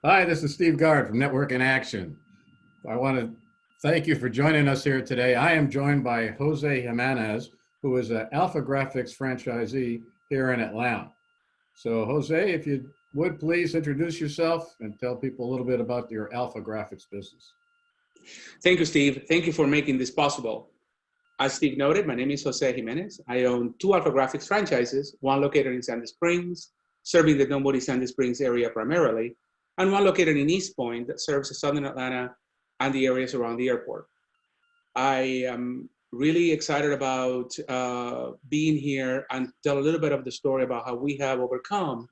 Hi, this is Steve Gard from Network in Action. I want to thank you for joining us here today. I am joined by Jose Jimemez, who is an Alphagraphics franchisee here in Atlanta. So Jose, if you would please introduce yourself and tell people a little bit about your Alphagraphics business. Thank you, Steve. Thank you for making this possible. As Steve noted, my name is Jose Jimemez. I own two Alphagraphics franchises, one located in Sandy Springs, serving the Dunwoody-Sandy Springs area primarily, and one located in East Point that serves southern Atlanta and the areas around the airport. I am really excited about being here and tell a little bit of the story about how we have overcome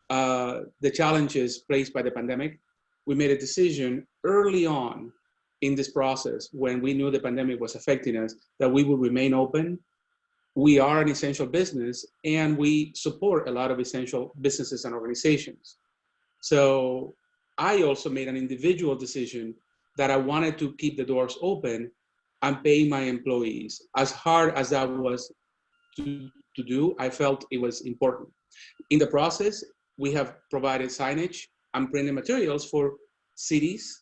the challenges faced by the pandemic. We made a decision early on in this process when we knew the pandemic was affecting us that we would remain open. We are an essential business and we support a lot of essential businesses and organizations. So I also made an individual decision that I wanted to keep the doors open and pay my employees. As hard as that was to do, I felt it was important. In the process, we have provided signage and printed materials for cities,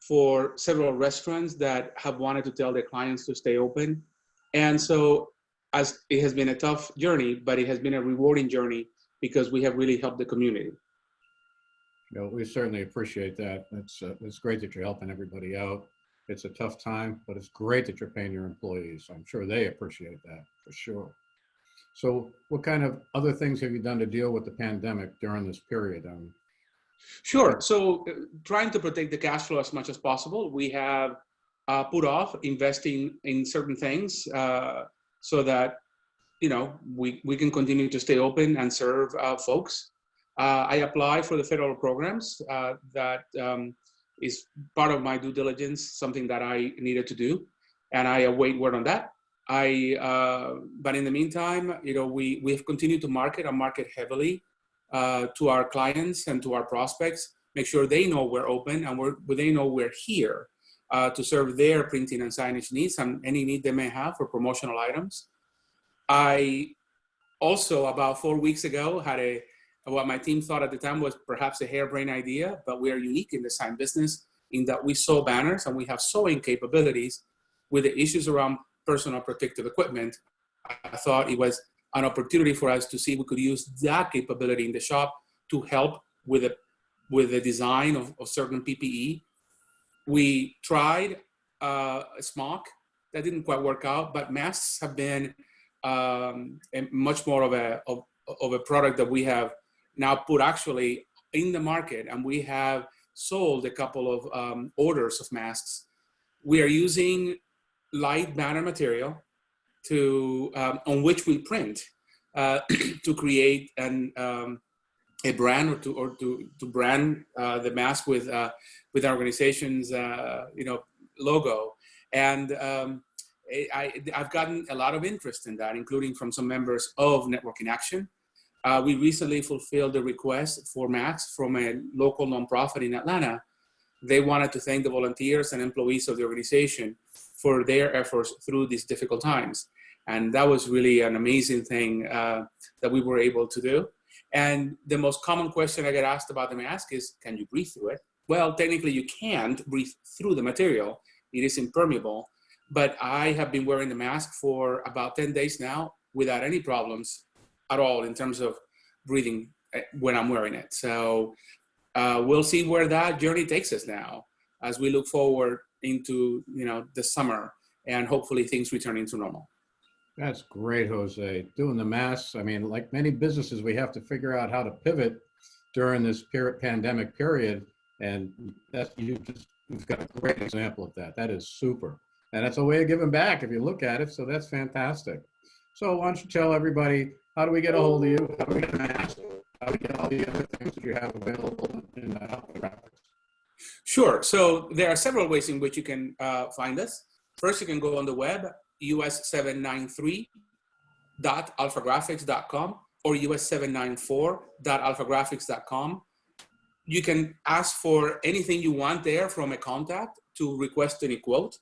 for several restaurants that have wanted to tell their clients to stay open. And so as it has been a tough journey, but it has been a rewarding journey because we have really helped the community. You know, we certainly appreciate that. It's great that you're helping everybody out. It's a tough time, but it's great that you're paying your employees. I'm sure they appreciate that for sure. So what kind of other things have you done to deal with the pandemic during this period? Sure. So trying to protect the cash flow as much as possible, we have put off investing in certain things so that, you know, we can continue to stay open and serve folks. I applied for the federal programs that is part of my due diligence, something that I needed to do, and I await word on that. But in the meantime, you know, we have continued to market and market heavily to our clients and to our prospects, make sure they know we're open and they know we're here to serve their printing and signage needs and any need they may have for promotional items. I also, about 4 weeks ago, had what my team thought at the time was perhaps a harebrained idea, but we are unique in the sign business in that we sew banners and we have sewing capabilities. With the issues around personal protective equipment, I thought it was an opportunity for us to see if we could use that capability in the shop to help with the design of certain PPE. We tried a smock that didn't quite work out, but masks have been much more of a product that we have now put actually in the market, and we have sold a couple of orders of masks. We are using light banner material on which we print to create a brand or to brand the mask with our organization's logo. And I've gotten a lot of interest in that, including from some members of Network in Action. We recently fulfilled the request for masks from a local nonprofit in Atlanta. They wanted to thank the volunteers and employees of the organization for their efforts through these difficult times. And that was really an amazing thing that we were able to do. And the most common question I get asked about the mask is, can you breathe through it? Well, technically you can't breathe through the material. It is impermeable. But I have been wearing the mask for about 10 days now without any problems at all in terms of breathing when I'm wearing it. So we'll see where that journey takes us now as we look forward into the summer and hopefully things returning to normal. That's great, Jose. Doing the masks, I mean, like many businesses, we have to figure out how to pivot during this pandemic period. And you've got a great example of that. That is super. And that's a way of giving back if you look at it. So that's fantastic. So why don't you tell everybody, how do we get a hold of you? How do we get a mask? How do we get all the other things that you have available in Alphagraphics? Sure. So there are several ways in which you can find us. First, you can go on the web, us793.alphagraphics.com or us794.alphagraphics.com. You can ask for anything you want there from a contact to request any quote.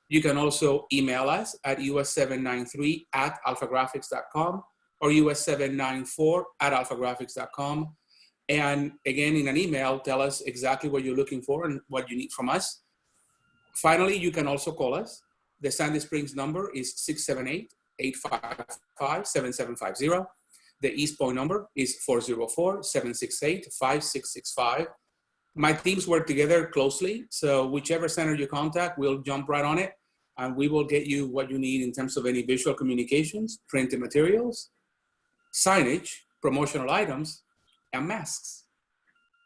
You can also email us at us793@alphagraphics.com or us794@alphagraphics.com. And again, in an email, tell us exactly what you're looking for and what you need from us. Finally, you can also call us. The Sandy Springs number is 678-855-7750. The East Point number is 404-768-5665. My teams work together closely, so whichever center you contact, we'll jump right on it, and we will get you what you need in terms of any visual communications, printed materials, signage, promotional items, and masks.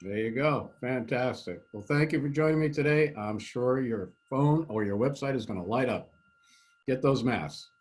There you go. Fantastic. Well, thank you for joining me today. I'm sure your phone or your website is going to light up. Get those masks.